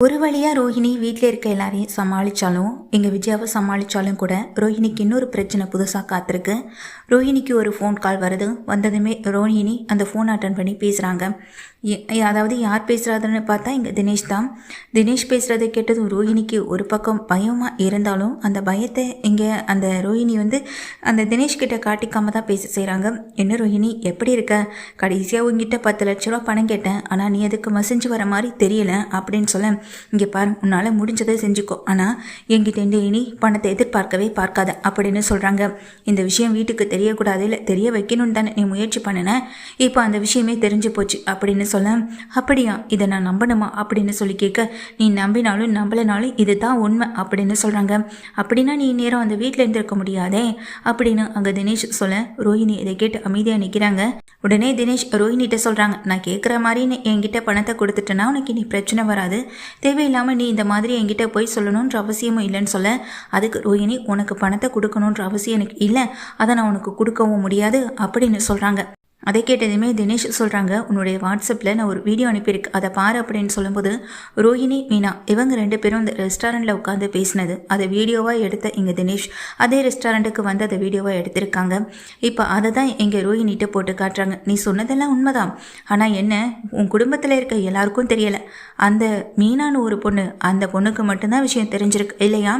ஒரு வழியாக ரோஹிணி வீட்டில் இருக்க எல்லாரையும் சமாளித்தாலும் எங்கள் விஜயாவை சமாளித்தாலும் கூட ரோஹிணிக்கு இன்னொரு பிரச்சனை புதுசாக காத்திருக்கு. ரோஹிணிக்கு ஒரு ஃபோன் கால் வருது. வந்ததுமே ரோஹிணி அந்த ஃபோன் அட்டன் பண்ணி பேசுகிறாங்க. அதாவது யார் பேசுகிறாதுன்னு பார்த்தா இங்கே தினேஷ் தான். தினேஷ் பேசுகிறத கேட்டதும் ரோஹிணிக்கு ஒரு பக்கம் பயமாக இருந்தாலும் அந்த பயத்தை இங்கே அந்த ரோஹிணி அந்த தினேஷ் கிட்ட காட்டிக்காம தான் பேச செய்கிறாங்க. என்ன ரோஹிணி எப்படி இருக்க? கடைசியாக உங்ககிட்ட 10 லட்ச ரூபா பணம் கேட்டேன், ஆனால் நீ அதுக்கு மசிஞ்சு வர மாதிரி தெரியல அப்படின்னு சொல்ல, இங்கே பாரு உன்னால் முடிஞ்சதை செஞ்சுக்கோ, ஆனால் என்கிட்ட இனி பணத்தை எதிர்பார்க்கவே பார்க்காத அப்படின்னு சொல்கிறாங்க. இந்த விஷயம் வீட்டுக்கு தெரியக்கூடாது, இல்லை தெரிய வைக்கணும்னு தானே நீ முயற்சி பண்ணின, இப்போ அந்த விஷயமே தெரிஞ்சு போச்சு அப்படின்னு சொல்ல, அப்படியா இதை நான் நம்பணுமா அப்படின்னு சொல்லி கேட்க, நீ நம்பினாலும் நம்பலைனாலும் இதுதான் உண்மை அப்படின்னு சொல்கிறாங்க. அப்படின்னா நீ நேரம் அந்த வீட்டில் இருந்திருக்க முடியாதே அப்படின்னு அங்கே தினேஷ் சொல்ல, ரோஹிணி இதை கேட்டு அமைதியாக நிற்கிறாங்க. உடனே தினேஷ் ரோஹிணிகிட்ட சொல்கிறாங்க, நான் கேட்குற மாதிரி என்கிட்ட பணத்தை கொடுத்துட்டேன்னா உனக்கு நீ பிரச்சனை வராது, தேவையில்லாமல் நீ இந்த மாதிரி என்கிட்ட போய் சொல்லணுன்ற அவசியமும் இல்லைன்னு சொல்ல, அதுக்கு ரோஹிணி உனக்கு பணத்தை கொடுக்கணுன்ற அவசியம் எனக்கு இல்லை, அதை நான் உனக்கு கொடுக்கவும் முடியாது அப்படின்னு சொல்கிறாங்க. அதை கேட்டதுமே தினேஷ் சொல்கிறாங்க, உன்னுடைய வாட்ஸ்அப்பில் நான் ஒரு வீடியோ அனுப்பியிருக்கு, அதை பாரு அப்படின்னு சொல்லும்போது ரோஹிணி மீனா இவங்க 2 பேரும் இந்த ரெஸ்டாரண்ட்டில் உட்காந்து பேசினது அதை வீடியோவாக எடுத்த இங்கே தினேஷ் அதே ரெஸ்டாரண்ட்டுக்கு வந்து அதை வீடியோவாக எடுத்திருக்காங்க. இப்போ அதை தான் எங்கள் ரோஹிணிகிட்ட போட்டு காட்டுறாங்க. நீ சொன்னதெல்லாம் உண்மைதான், ஆனால் என்ன உன் குடும்பத்தில் இருக்க எல்லாருக்கும் தெரியலை, அந்த மீனான்னு ஒரு பொண்ணு, அந்த பொண்ணுக்கு மட்டும்தான் விஷயம் தெரிஞ்சிருக்கு இல்லையா,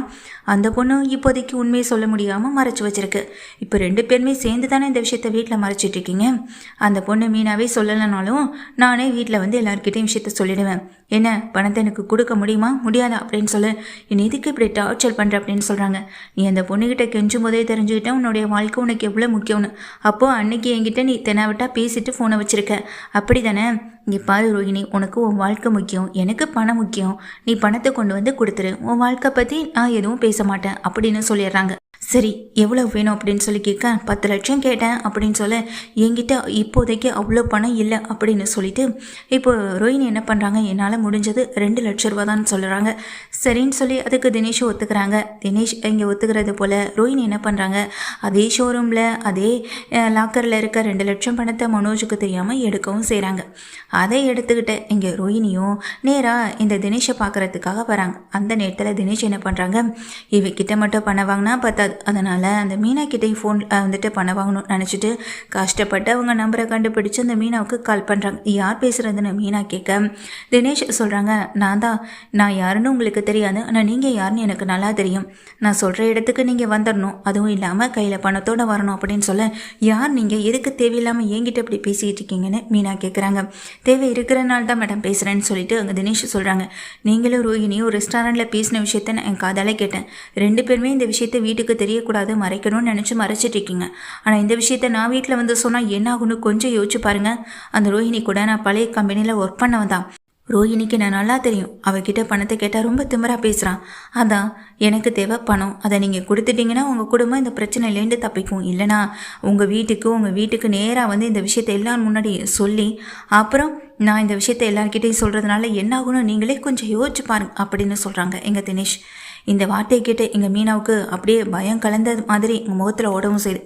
அந்த பொண்ணு இப்போதைக்கு உண்மையை சொல்ல முடியாமல் மறைச்சி வச்சிருக்கு. இப்போ 2 பேருமே சேர்ந்து தானே இந்த விஷயத்தை வீட்டில் மறைச்சிட்டு இருக்கீங்க. அந்த பொண்ணு மீனாவே சொல்லலைனாலும் நானே வீட்டில் எல்லாருக்கிட்டையும் விஷயத்த சொல்லிடுவேன். என்ன பணத்தை எனக்கு கொடுக்க முடியுமா முடியாதா அப்படின்னு சொல்லு, என் எதுக்கு இப்படி டார்ச்சர் பண்ணுற அப்படின்னு சொல்கிறாங்க. நீ அந்த பொண்ணுக்கிட்ட கெஞ்சும் போதே தெரிஞ்சுக்கிட்டேன் உன்னுடைய வாழ்க்கை உனக்கு எவ்வளோ முக்கியம்னு. அப்போது அன்னைக்கு என்கிட்ட நீ தெனாவிட்டா பேசிட்டு ஃபோனை வச்சுருக்க, அப்படி தானே? இங்கே பாரு ரோஹிணி, உனக்கு உன் வாழ்க்கை முக்கியம், எனக்கு பணம் முக்கியம், நீ பணத்தை கொண்டு வந்து கொடுத்துரு, உன் வாழ்க்கை பற்றி நான் எதுவும் பேச மாட்டேன் அப்படின்னு சொல்லிடுறாங்க. சரி எவ்வளோ வேணும் அப்படின்னு சொல்லி கேட்க, 10 லட்சம் கேட்டேன் அப்படின்னு சொல்ல, என்கிட்ட இப்போதைக்கு அவ்வளோ பணம் இல்லை அப்படின்னு சொல்லிட்டு இப்போ ரோஹிணி என்ன பண்ணுறாங்க, என்னால் முடிஞ்சது 2 லட்ச ரூபா தான் சொல்கிறாங்க. சரின்னு சொல்லி அதுக்கு தினேஷ் ஒத்துக்கிறாங்க. தினேஷ் இங்கே ஒத்துக்கிறது போல் ரோஹிணி என்ன பண்ணுறாங்க, அதே ஷோரூமில் அதே லாக்கரில் இருக்க 2 லட்சம் பணத்தை மனோஜுக்கு தெரியாமல் எடுக்கவும் செய்கிறாங்க. அதை எடுத்துக்கிட்ட இங்கே ரோஹிணியும் நேராக இந்த தினேஷை பார்க்குறதுக்காக வராங்க. அந்த நேரத்தில் தினேஷ் என்ன பண்ணுறாங்க, இவகிட்ட மட்டும் பணம் வாங்கினா பார்த்தாது, அதனால் அந்த மீனா கிட்டே ஃபோன் பணம் வாங்கணும்னு நினச்சிட்டு கஷ்டப்பட்டு அவங்க நம்பரை கண்டுபிடிச்சு அந்த மீனாவுக்கு கால் பண்ணுறாங்க. யார் பேசுகிறதுன்னு மீனா கேட்க, தினேஷ் சொல்கிறாங்க, நான் யாருன்னு உங்களுக்கு தெரியாது, ஆனால் நீங்கள் யாருன்னு எனக்கு நல்லா தெரியும், நான் சொல்கிற இடத்துக்கு நீங்கள் வந்துடணும், அதுவும் இல்லாமல் கையில் பணத்தோடு வரணும் அப்படின்னு சொல்ல, யார் நீங்கள் எதுக்கு தேவையில்லாமல் என்கிட்ட இப்படி பேசிக்கிட்டு இருக்கீங்கன்னு மீனா கேட்குறாங்க. தேவை இருக்கிறனால தான் மேடம் பேசுகிறேன்னு சொல்லிட்டு அங்கே தினேஷ் சொல்கிறாங்க. நீங்களும் ரோஹிணியும் ரெஸ்டாரண்ட்டில் பேசின விஷயத்த நான் என் காதால் கேட்டேன், 2 பேருமே இந்த விஷயத்தை வீட்டுக்கு தெரியக்கூடாது மறைக்கணும்னு நினச்சி மறைச்சிட்டு இருக்கீங்க, ஆனால் இந்த விஷயத்த நான் வீட்டில் சொன்னால் என்ன ஆகுன்னு கொஞ்சம் யோசிச்சு பாருங்கள். அந்த ரோஹிணி கூட நான் பழைய கம்பெனியில் ஒர்க் பண்ணவன் தான், ரோஹிணிக்கு நான் நல்லா தெரியும், அவகிட்ட பணத்தை கேட்டால் ரொம்ப திமிராக பேசுகிறான், அதான் எனக்கு தேவை பணம், அதை நீங்கள் கொடுத்துட்டீங்கன்னா உங்கள் குடும்பம் இந்த பிரச்சனையிலேருந்து தப்பிக்கும், இல்லைனா உங்கள் வீட்டுக்கு நேராக இந்த விஷயத்தை எல்லாரும் முன்னாடி சொல்லி அப்புறம் நான் இந்த விஷயத்தை எல்லார்கிட்டையும் சொல்கிறதுனால என்ன ஆகுன்னு நீங்களே கொஞ்சம் யோசிச்சு பாருங்க அப்படின்னு சொல்கிறாங்க எங்கள் தினேஷ். இந்த வார்த்தையை கேட்டு எங்கள் மீனாவுக்கு அப்படியே பயம் கலந்த மாதிரி எங்கள் முகத்தில் ஓடவும் செய்யுது.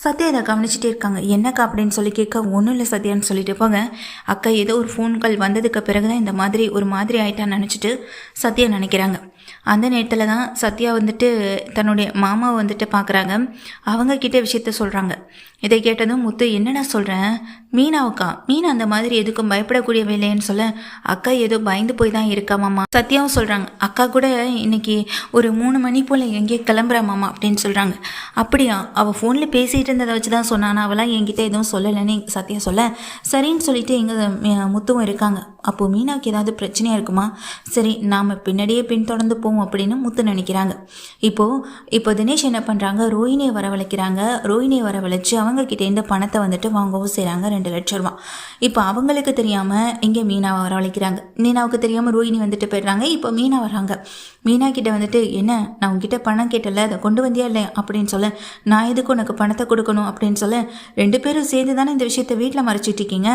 சத்யா அதை கவனிச்சுட்டே இருக்காங்க. என்னக்கா அப்படின்னு சொல்லி கேட்க, ஒன்றும் இல்லை சத்யான்னு சொல்லிட்டு போங்க. அக்கா ஏதோ ஒரு ஃபோன் கால் வந்ததுக்கு பிறகு தான் இந்த மாதிரி ஒரு மாதிரி ஆயிட்டான்னு நினச்சிட்டு சத்யா நினைக்கிறாங்க. அந்த நேரத்தில் தான் சத்யா தன்னுடைய மாமாவை பார்க்குறாங்க. அவங்கக்கிட்ட விஷயத்த சொல்கிறாங்க. இதை கேட்டதும் முத்து, என்னென்ன சொல்கிறேன், மீனாவுக்கா, மீனா அந்த மாதிரி எதுக்கும் பயப்படக்கூடிய வேலைன்னு சொல்ல, அக்கா ஏதோ பயந்து போய் தான் இருக்கா மாமா. சத்யாவும் சொல்கிறாங்க, அக்கா கூட இன்னைக்கு ஒரு 3 மணி போல் எங்கேயோ கிளம்புறா மாமா அப்படின்னு சொல்கிறாங்க. அப்படியா, அவள் ஃபோனில் பேசிகிட்டு இருந்ததை வச்சு தான் சொன்னானா, அவளாம் என்கிட்ட எதுவும் சொல்லலைன்னு சத்யா சொல்ல, சரின்னு சொல்லிட்டு எங்கள் முத்துவும் இருக்காங்க. அப்போது மீனாவுக்கு ஏதாவது பிரச்சனையாக இருக்குமா, சரி நாம் பின்னாடியே பின்தொடர்ந்து போவோம் அப்படின்னு முத்து நினைக்கிறாங்க. இப்போ தினேஷ் என்ன பண்ணுறாங்க, ரோஹிணியை வரவழைக்கிறாங்க. ரோஹிணியை வரவழைச்சு அவங்கக்கிட்டேருந்து பணத்தை வாங்கவும் செய்கிறாங்க, 2 லட்ச ரூபா. இப்போ அவங்களுக்கு தெரியாமல் இங்கே மீனாவை வரவழைக்கிறாங்க. மீனாவுக்கு தெரியாமல் ரோஹிணி போயிடுறாங்க. இப்போ மீனா வராங்க. மீனா கிட்ட என்ன நான் உங்ககிட்ட பணம் கேட்டல, அதை கொண்டு வந்தியா இல்லை அப்படின்னு சொல்ல, நான் எதுக்கு உனக்கு பணத்தை கொடுக்கணும் அப்படின்னு சொல்ல 2 பேரும் சேர்ந்து தானே இந்த விஷயத்த வீட்டில் மறைச்சிட்டு இருக்கீங்க.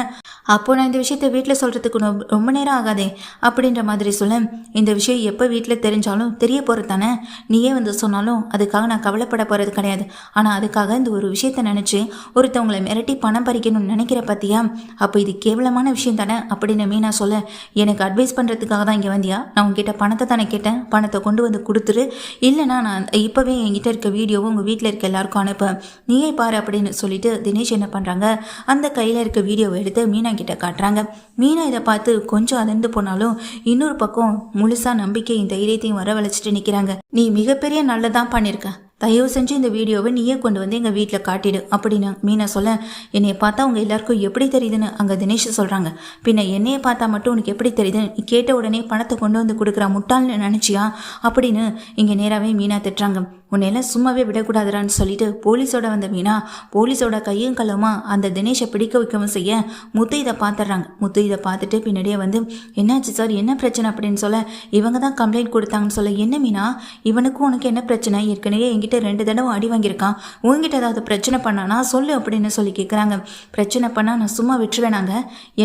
அப்போ நான் இந்த விஷயத்த வீட்டில் சொல்கிறதுக்கு ரொம்ப நேரம் ஆகாதே அப்படின்ற மாதிரி சொல்ல, இந்த விஷயம் எப்போ வீட்டில் தெரிஞ்சாலும் தெரிய போகிறது தானே, நீயே வந்து சொன்னாலும் அதுக்காக நான் கவலைப்பட போகிறது கிடையாது. ஆனால் அதுக்காக இந்த ஒரு விஷயத்த நினச்சி ஒருத்தவங்களை மிரட்டி பணம் பறிக்கணும்னு நினைக்கிற பார்த்தியா, அப்போ இது கேவலமான விஷயம் தானே அப்படின்னு மீனா சொல்ல, எனக்கு அட்வைஸ் பண்ணுறதுக்காக தான் இங்கே வந்தியா? நான் உங்ககிட்ட பணத்தை தானே கேட்டேன், பணத்தை கொண்டு வந்து கொடுத்துரு, இல்லைனா நான் இப்போவே என்கிட்ட இருக்க வீடியோவும் உங்கள் வீட்டில் இருக்க எல்லாருக்கும் அனுப்ப, நீயே பாரு அப்படின்னு சொல்லிட்டு தினேஷ் என்ன பண்ணுறாங்க, அந்த கையில் இருக்க வீடியோவை எடுத்து மீனா கிட்ட காட்டுறாங்க. மீனா இதை பார்த்து கொஞ்சம் அதிர்ந்து போனாலும் இன்னொரு பக்கம் முழுசா நம்பிக்கையும் தைரியத்தையும் வரவழைச்சிட்டு நிற்கிறாங்க. நீ மிகப்பெரிய நல்லதான் பண்ணியிருக்க, தயவு செஞ்சு இந்த வீடியோவை நீயே கொண்டு வந்து எங்கள் வீட்டில் காட்டிடு அப்படின்னு மீனா சொல்ல, என்னையை பார்த்தா அவங்க எல்லாருக்கும் எப்படி தெரியுதுன்னு அங்கே தினேஷ் சொல்கிறாங்க. பின்ன என்னையை பார்த்தா மட்டும் உனக்கு எப்படி தெரியுது, நீ கேட்ட உடனே பணத்தை கொண்டு வந்து கொடுக்குறா முட்டாள்னு நினச்சியா அப்படின்னு இங்கே நேராகவே மீனா திட்டுறாங்க. உன்னையெல்லாம் சும்மாவே விடக்கூடாதுறான்னு சொல்லிட்டு போலீஸோட வந்த மீனா போலீஸோட கையும் கலமா அந்த தினேஷை பிடிக்க வைக்கவும் செய்ய முத்து இதை பார்த்துட்றாங்க. முத்து இதை பார்த்துட்டு பின்னாடியே வந்து, என்னாச்சு சார், என்ன பிரச்சனை அப்படின்னு சொல்ல, இவங்க தான் கம்ப்ளைண்ட் கொடுத்தாங்கன்னு சொல்ல, என்ன மீனா இவனுக்கும் உனக்கு என்ன பிரச்சனை, ஏற்கனவே என்கிட்ட 2 தடவை அடி வாங்கியிருக்கான், உங்ககிட்ட ஏதாவது பிரச்சனை பண்ணானா சொல்லு அப்படின்னு சொல்லி கேட்குறாங்க. பிரச்சனை பண்ணால் நான் சும்மா விட்டுருவேனாங்க,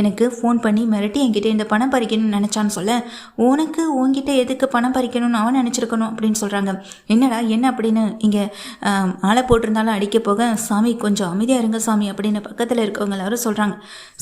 எனக்கு ஃபோன் பண்ணி மிரட்டி என்கிட்ட இந்த பணம் பறிக்கணும்னு நினச்சான்னு சொல்ல, உனக்கு உங்ககிட்ட எதுக்கு பணம் பறிக்கணும்னு அவன் நினச்சிருக்கணும் அப்படின்னு சொல்கிறாங்க. என்னடா என்ன அப்படின்னு இங்கே மாலை போட்டிருந்தாலும் அடிக்க போக, சாமி கொஞ்சம் அமைதியாக இருங்க சாமி அப்படின்னு பக்கத்தில் இருக்கவங்க எல்லாரும் சொல்கிறாங்க.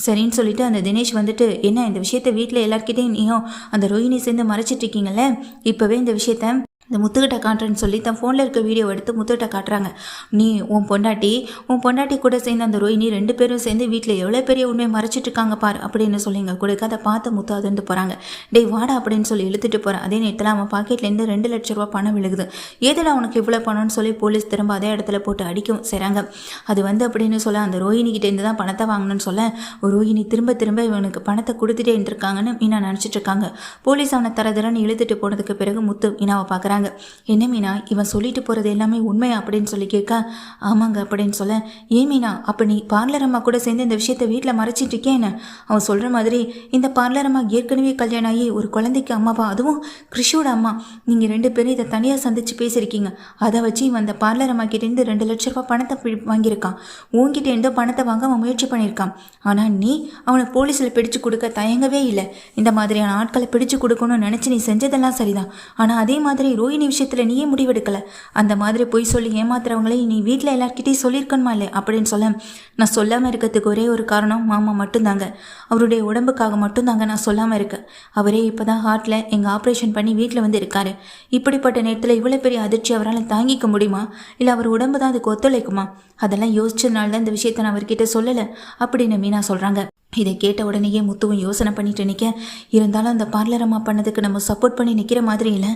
சரின்னு சொல்லிட்டு அந்த தினேஷ் வந்துட்டு, என்ன இந்த விஷயத்த வீட்டில் எல்லாருக்கிட்டையும் நீயும் அந்த ரோஹிணி சேர்ந்து மறைச்சிட்டு இருக்கீங்கல்ல, இப்போவே இந்த விஷயத்த இந்த முத்துக்கிட்ட காட்டுறேன்னு சொல்லி தன் ஃபோனில் இருக்க வீடியோ எடுத்து முத்துக்கிட்ட காட்டுறாங்க. நீ உன் பொண்டாட்டி கூட சேர்ந்து அந்த ரோஹிணி 2 பேரும் சேர்ந்து வீட்டில் எவ்வளோ பெரிய உண்மையை மறைச்சிட்டு இருக்காங்க பார் அப்படின்னு சொல்லிங்க கொடுக்க, அதை பார்த்து முத்து அதிர்ந்து போகிறாங்க. டேய் வாடா அப்படின்னு சொல்லி இழுத்துட்டு போகிறேன். அதே நேரத்தில் அவன் பாக்கெட்லேருந்து 2 லட்ச ரூபா பணம் விழுகுது. ஏதடா உனக்கு இவ்வளோ பணம்னு சொல்லி போலீஸ் திரும்ப அதே இடத்துல போட்டு அடிக்கவும் செய்கிறாங்க. அது வந்து அப்படின்னு சொல்ல, அந்த ரோஹிணிக்கிட்டேருந்து தான் பணத்தை வாங்கணும்னு சொல்ல, ரோஹிணி திரும்ப இவனுக்கு பணத்தை கொடுத்துட்டே இருந்திருக்காங்கன்னு மீனா நினச்சிட்டு இருக்காங்க. போலீஸ் அவனை தரதரன்னு இழுத்துட்டு போனதுக்கு பிறகு முத்து மீனாவை பார்க்குறாங்க. என்ன மீனா இவன் சொல்லிட்டு போகிறது எல்லாமே உண்மையா அப்படின்னு சொல்லி கேட்க, ஆமாங்க அப்படின்னு சொல்ல, ஏன் மீனா அப்போ நீ பார்லர் அம்மா கூட சேர்ந்து இந்த விஷயத்த வீட்டில் மறைச்சிட்டு இருக்கேன்னு? அவன் சொல்கிற மாதிரி இந்த பார்லர் அம்மா ஏற்கனவே கல்யாணம் ஆகி ஒரு குழந்தைக்கு அம்மாவா, அதுவும் கிறிஷோட அம்மா, நீங்கள் 2 பேரும் இதை தனியாக சந்திச்சு பேசியிருக்கீங்க. அதை வச்சு இவன் அந்த பார்லர் அம்மா கிட்டேருந்து 2 லட்ச ரூபா பணத்தை வாங்கியிருக்கான். உங்ககிட்ட இருந்து பணத்தை வாங்க அவன் முயற்சி பண்ணியிருக்கான். ஆனால் நீ அவனை போலீஸில் பிடிச்சு கொடுக்க தயங்கவே இல்லை. இந்த மாதிரியான ஆட்களை பிடிச்சு கொடுக்கணும்னு நினச்சி நீ செஞ்சதெல்லாம் சரிதான். ஆனால் அதே மாதிரி ரோஹிணி விஷயத்தில் நீயே முடிவெடுக்கல. அந்த மாதிரி பொய் சொல்லி ஏமாத்துறவங்களே நீ வீட்டில் எல்லார்கிட்டையும் சொல்லியிருக்கணுமா இல்லை அப்படின்னு சொல்ல, நான் சொல்லாமல் இருக்கிறதுக்கு ஒரே ஒரு காரணம் மாமா மட்டும்தாங்க, அவருடைய உடம்புக்காக மட்டும்தாங்க நான் சொல்லாமல் இருக்கேன். அவரே இப்போ தான் ஹார்ட்டில் எங்கள் ஆப்ரேஷன் பண்ணி வீட்டில் வந்து இருக்காரு. இப்படிப்பட்ட நேரத்தில் இவ்வளோ பெரிய அதிர்ச்சி அவரால் தாங்கிக்க முடியுமா, இல்லை அவர் உடம்பு தான் அதுக்கு ஒத்துழைக்குமா, அதெல்லாம் யோசிச்சதுனால தான் இந்த விஷயத்தை நான் அவர்கிட்ட சொல்லலை அப்படின்னு மீனா சொல்கிறாங்க. இதை கேட்ட உடனேயே முத்துவும் யோசனை பண்ணிட்டு நிற்க, இருந்தாலும் அந்த பார்லர் அம்மா பண்ணதுக்கு நம்ம சப்போர்ட் பண்ணி நிற்கிற மாதிரி இல்லை.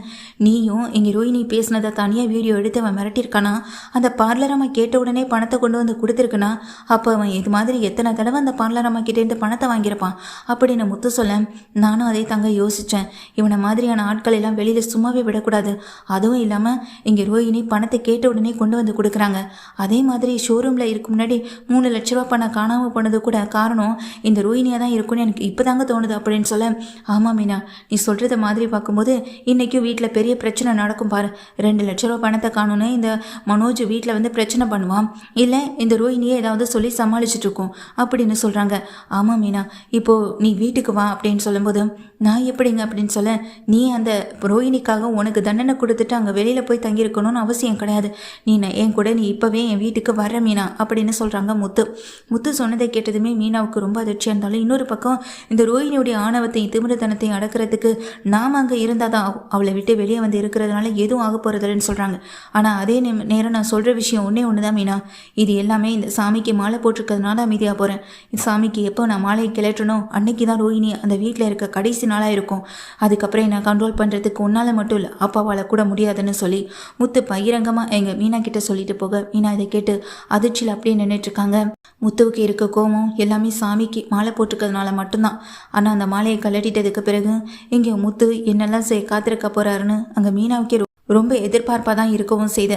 நீயும் இங்கே ரோஹிணி பேசினதை தனியாக வீடியோ எடுத்து அவன் மிரட்டியிருக்கானா, அந்த பார்லர் அம்மா கேட்ட உடனே பணத்தை கொண்டு வந்து கொடுத்துருக்குனா, அப்போ அவன் இது மாதிரி எத்தனை தடவை அந்த பார்லர் அம்மா கிட்டேருந்து பணத்தை வாங்கியிருப்பான் அப்படின்னு முத்து சொல்ல, நானும் அதே தாங்க யோசித்தேன். இவனை மாதிரியான ஆட்கள் எல்லாம் வெளியில் சும்மாவே விடக்கூடாது. அதுவும் இல்லாமல் இங்கே ரோஹிணி பணத்தை கேட்ட உடனே கொண்டு வந்து கொடுக்குறாங்க. அதே மாதிரி ஷோரூமில் இருக்க முன்னாடி 3 லட்ச ரூபா பணம் காணாமல் போனது கூட காரணம் இந்த ரோஹிணியாக தான் இருக்குன்னு எனக்கு இப்போ தாங்க தோணுது அப்படின்னு சொல்ல, ஆமாம் மீனா நீ சொல்கிறத மாதிரி பார்க்கும்போது இன்றைக்கும் வீட்டில் பெரிய பிரச்சனை நடக்கும் பாரு. 2 லட்ச ரூபா பணத்தை காணுன்னு இந்த மனோஜ் வீட்டில் வந்து பிரச்சனை பண்ணுவான், இல்லை இந்த ரோஹிணியை ஏதாவது சொல்லி சமாளிச்சுட்டு இருக்கோம் அப்படின்னு சொல்கிறாங்க. ஆமாம் மீனா இப்போது நீ வீட்டுக்கு வா அப்படின்னு சொல்லும்போது, நான் எப்படிங்க அப்படின்னு சொல்ல, நீ அந்த ரோஹிணிக்காக உனக்கு தண்டனை கொடுத்துட்டு அங்கே வெளியில் போய் தங்கியிருக்கணும்னு அவசியம் கிடையாது. நீ என் கூட நீ இப்போவே என் வீட்டுக்கு வர மீனா அப்படின்னு சொல்கிறாங்க முத்து சொன்னதை கேட்டதுமே மீனாவுக்கு ரொம்ப அதிர்ச்சியாக இருந்தாலும், இன்னொரு பக்கம் இந்த ரோஹிணியுடைய ஆணவத்தையும் திமிரத்தனத்தையும் அடக்கிறதுக்கு நாம் அங்கே இருந்தால் தான் அவளை விட்டு வெளியே வந்து இருக்கிறதுனால எதுவும் ஆக போகிறதில்லன்னு சொல்கிறாங்க. ஆனால் அதே நேரம் நான் சொல்கிற விஷயம் ஒன்று தான் மீனா, இது எல்லாமே இந்த சாமிக்கு மாலை போட்டிருக்கிறதுனால அமைதியாக போகிறேன். இந்த சாமிக்கு எப்போ நான் மாலையை கிளட்டணும் அன்னைக்கு தான் ரோஹிணி அந்த வீட்டில் இருக்க கடைசி நாளாக இருக்கும். அதுக்கப்புறம் என்னை கண்ட்ரோல் பண்ணுறதுக்கு உன்னால் மட்டும் இல்லை அப்பாவால் கூட முடியாதுன்னு சொல்லி முத்து பகிரங்கமாக எங்கள் மீனா கிட்ட சொல்லிட்டு போக, மீனா இதை கேட்டு அதிர்ச்சியில் அப்படியே நின்றுட்டுருக்காங்க. முத்துவுக்கு இருக்க கோபம் எல்லாமே சாமிக்கு மாலை போட்டிருக்கிறதுனால மட்டும்தான். ஆனால் அந்த மாலையை கழட்டிட்டதுக்கு பிறகு இங்கே முத்து என்னெல்லாம் காத்திருக்க போகிறாருன்னு அங்கே மீனாவுக்கே ரொம்ப எதிர்பார்ப்பாக தான் இருக்கவும் செய்த.